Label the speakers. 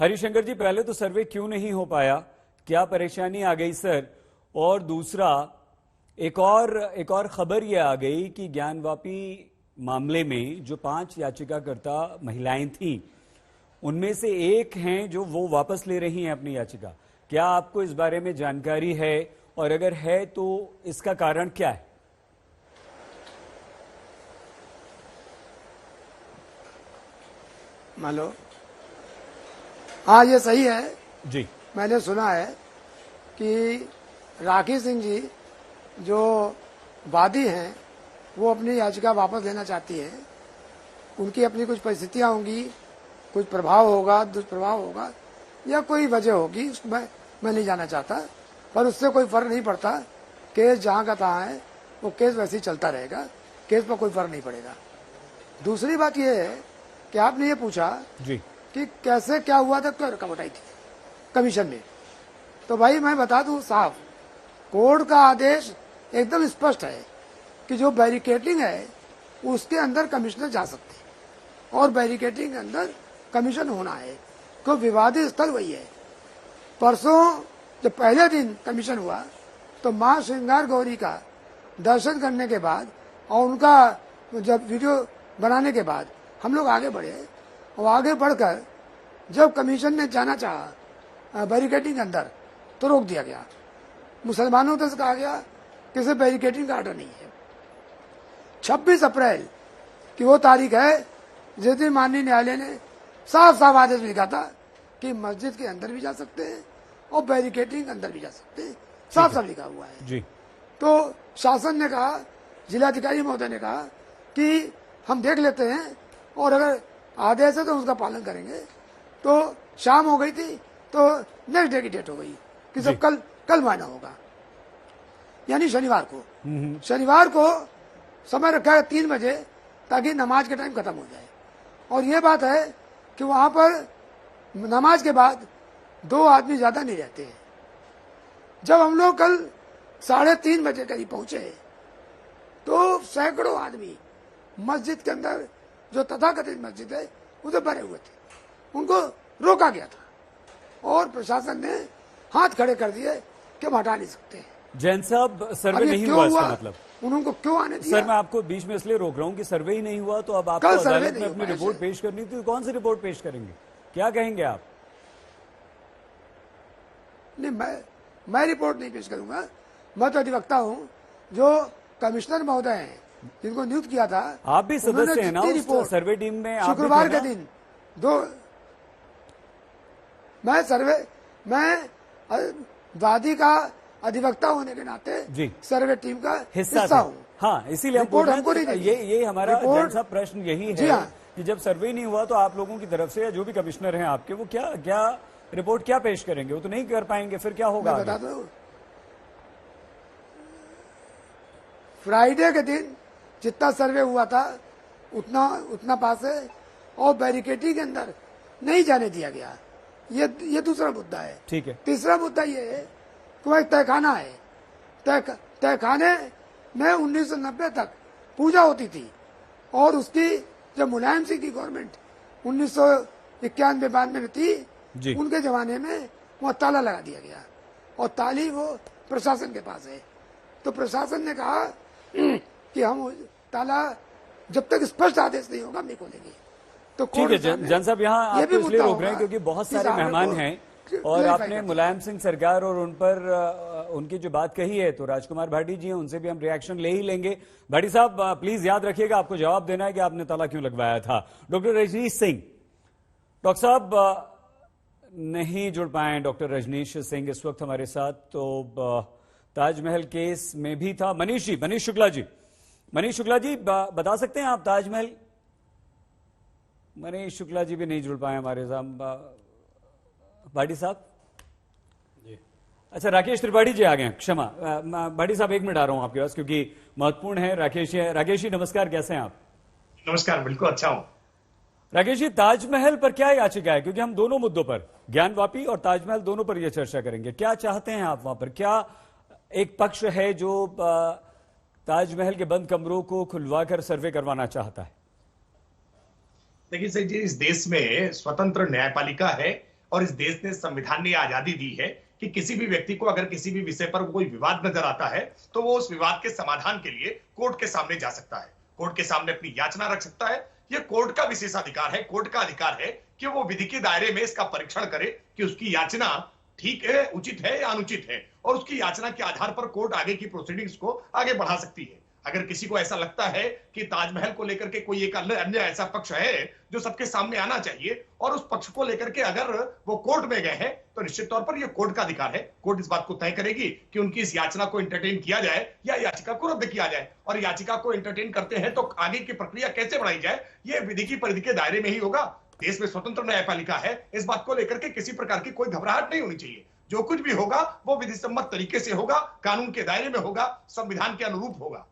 Speaker 1: हरिशंकर जी, पहले तो सर्वे क्यों नहीं हो पाया, क्या परेशानी आ गई सर? और दूसरा, एक और खबर यह आ गई कि ज्ञानवापी मामले में जो 5 याचिकाकर्ता महिलाएं थीं, उनमें से एक हैं जो वो वापस ले रही हैं अपनी याचिका। क्या आपको इस बारे में जानकारी है, और अगर है तो इसका कारण क्या है?
Speaker 2: मान लो, हाँ ये सही है
Speaker 1: जी।
Speaker 2: मैंने सुना है कि राखी सिंह जी जो वादी हैं वो अपनी याचिका वापस लेना चाहती है। उनकी अपनी कुछ परिस्थितियां होंगी, कुछ प्रभाव होगा, दुष्प्रभाव होगा, या कोई वजह होगी, उसमें मैं नहीं जाना चाहता, पर उससे कोई फर्क नहीं पड़ता। केस जहां का तहां है, वो केस वैसे ही चलता रहेगा, केस पर कोई फर्क नहीं पड़ेगा। दूसरी बात यह है कि आपने ये पूछा
Speaker 1: जी
Speaker 2: कि कैसे क्या हुआ था, क्यों रुकावट आई थी कमीशन में। तो भाई मैं बता दूं साफ, कोर्ट का आदेश एकदम स्पष्ट है कि जो बैरिकेडिंग है उसके अंदर कमिश्नर जा सकते हैं, और बैरिकेडिंग के अंदर कमीशन होना है, तो विवादित स्थल वही है। परसों जब पहले दिन कमीशन हुआ तो मां श्रृंगार गौरी का दर्शन करने के बाद और उनका जब वीडियो बनाने के बाद हम लोग आगे बढ़े, और आगे बढ़कर जब कमीशन ने जाना चाहा बैरिकेडिंग के अंदर, तो रोक दिया गया। मुसलमानों से कहा गया कि इसे बैरिकेडिंग का आर्डर नहीं है। 26 अप्रैल की वो तारीख है जिस दिन माननीय न्यायालय ने साफ साफ आदेश लिखा था कि मस्जिद के अंदर भी जा सकते हैं और बैरिकेडिंग के अंदर भी जा सकते हैं, साफ साफ लिखा हुआ है।
Speaker 1: जी।
Speaker 2: तो शासन ने कहा, जिलाधिकारी महोदय ने कहा कि हम देख लेते हैं, और अगर आदेश है तो उसका पालन करेंगे। तो शाम हो गई थी, तो नेक्स्ट डे की डेट हो गई कि सब कल मायना होगा, यानी शनिवार को। शनिवार को समय रखा है 3 बजे, ताकि नमाज के टाइम खत्म हो जाए। और ये बात है कि वहां पर नमाज के बाद 2 आदमी ज्यादा नहीं रहते हैं। जब हम लोग कल 3:30 बजे करीब पहुंचे, तो सैकड़ों आदमी मस्जिद के अंदर, जो तथाकथित मस्जिद है, उसे भरे हुए थे। उनको रोका गया था और प्रशासन ने हाथ खड़े कर दिए कि हम हटा नहीं सकते।
Speaker 1: जैन साहब, सर्वे नहीं हुआ इसका मतलब?
Speaker 2: उनको क्यों आने दिया?
Speaker 1: सर मैं आपको बीच में इसलिए रोक रहा हूं कि सर्वे ही नहीं हुआ, तो अब आपको अदालत में अपनी रिपोर्ट पेश करनी थी। कौन सी रिपोर्ट पेश करेंगे, क्या कहेंगे आप?
Speaker 2: नहीं, मैं रिपोर्ट नहीं पेश करूंगा। मैं तो अधिवक्ता हूं। जो कमिश्नर महोदय हैं जिनको नियुक्त किया था,
Speaker 1: आप भी सदस्य हैं ना उस सर्वे टीम में?
Speaker 2: शुक्रवार के दिन मैं वादी का अधिवक्ता होने के नाते सर्वे टीम का हिस्सा हूँ।
Speaker 1: हाँ, इसीलिए हमको ये हमारा जैसा प्रश्न यही है कि जब सर्वे नहीं हुआ तो आप लोगों की तरफ से, या जो भी कमिश्नर हैं आपके, वो क्या रिपोर्ट क्या पेश करेंगे? वो तो नहीं कर पाएंगे, फिर क्या होगा?
Speaker 2: बता दो, फ्राइडे के दिन जितना सर्वे हुआ था उतना पास है, और बैरिकेडिंग के अंदर नहीं जाने दिया गया। ये दूसरा मुद्दा है।
Speaker 1: ठीक है।
Speaker 2: तीसरा मुद्दा ये है कि वह तहखाना है। तहखाने में 1990 तक पूजा होती थी, और उसकी जब मुलायम सिंह की गवर्नमेंट 1991-92 में थी, उनके जमाने में वह ताला लगा दिया गया, और ताली वो प्रशासन के पास है। तो प्रशासन ने कहा कि हम ताला जब तक स्पष्ट आदेश नहीं होगा नहीं खोलेंगे। तो
Speaker 1: ठीक है जैन साहब, यहाँ आपको इसलिए रोक रहे हैं क्योंकि बहुत सारे मेहमान हैं, और आपने मुलायम सिंह सरकार और उन पर उनकी जो बात कही है, तो राजकुमार भाटी जी हैं, उनसे भी हम रिएक्शन ले ही लेंगे। भाटी साहब प्लीज याद रखिएगा, आपको जवाब देना है कि आपने ताला क्यों लगवाया था। डॉक्टर रजनीश सिंह, डॉक्टर साहब नहीं जुड़ पाए डॉक्टर रजनीश सिंह इस वक्त हमारे साथ, तो ताजमहल केस में भी था मनीष शुक्ला जी बता सकते हैं आप ताजमहल? मनीष शुक्ला जी भी नहीं जुड़ पाए हमारे साथ। भाटी साहब जी, अच्छा राकेश त्रिपाठी जी आ गए, क्षमा। भाटी साहब 1 मिनट आ रहा हूं आपके पास क्योंकि महत्वपूर्ण है। राकेश जी नमस्कार, कैसे हैं आप?
Speaker 3: नमस्कार, बिल्कुल अच्छा हूं।
Speaker 1: राकेश जी, ताजमहल पर क्या याचिका है? क्योंकि हम दोनों मुद्दों पर, ज्ञानवापी और ताजमहल दोनों पर यह चर्चा करेंगे। क्या चाहते हैं आप वहां पर? क्या एक पक्ष है जो ताजमहल के बंद कमरों को खुलवाकर सर्वे करवाना चाहता है?
Speaker 3: देखिए सर जी, इस देश में स्वतंत्र न्यायपालिका है और इस देश ने, संविधान ने आजादी दी है कि किसी भी व्यक्ति को अगर किसी भी विषय पर कोई विवाद नजर आता है तो वो उस विवाद के समाधान के लिए कोर्ट के सामने जा सकता है, कोर्ट के सामने अपनी याचना रख सकता है। ये कोर्ट का विशेषाधिकार है, कोर्ट का अधिकार है कि वो विधि के दायरे में इसका परीक्षण करे कि उसकी याचना ठीक है, उचित है या अनुचित है, और उसकी याचना के आधार पर कोर्ट आगे की प्रोसीडिंग्स को आगे बढ़ा सकती है। अगर किसी को ऐसा लगता है कि ताजमहल को लेकर के कोई एक अन्य ऐसा पक्ष है जो सबके सामने आना चाहिए और उस पक्ष को लेकर के अगर वो कोर्ट में गए हैं तो निश्चित तौर पर ये कोर्ट का अधिकार है। कोर्ट इस बात को तय करेगी कि उनकी इस याचना को एंटरटेन किया जाए या याचिका को रद्द किया जाए, और याचिका को एंटरटेन करते हैं तो आगे की प्रक्रिया कैसे बढ़ाई जाए ये विधि की परिधि के दायरे में ही होगा। देश में स्वतंत्र न्यायपालिका है, इस बात को लेकर के किसी प्रकार की कोई घबराहट नहीं होनी चाहिए। जो कुछ भी होगा वो विधि सम्मत तरीके से होगा, कानून के दायरे में होगा, संविधान के अनुरूप होगा।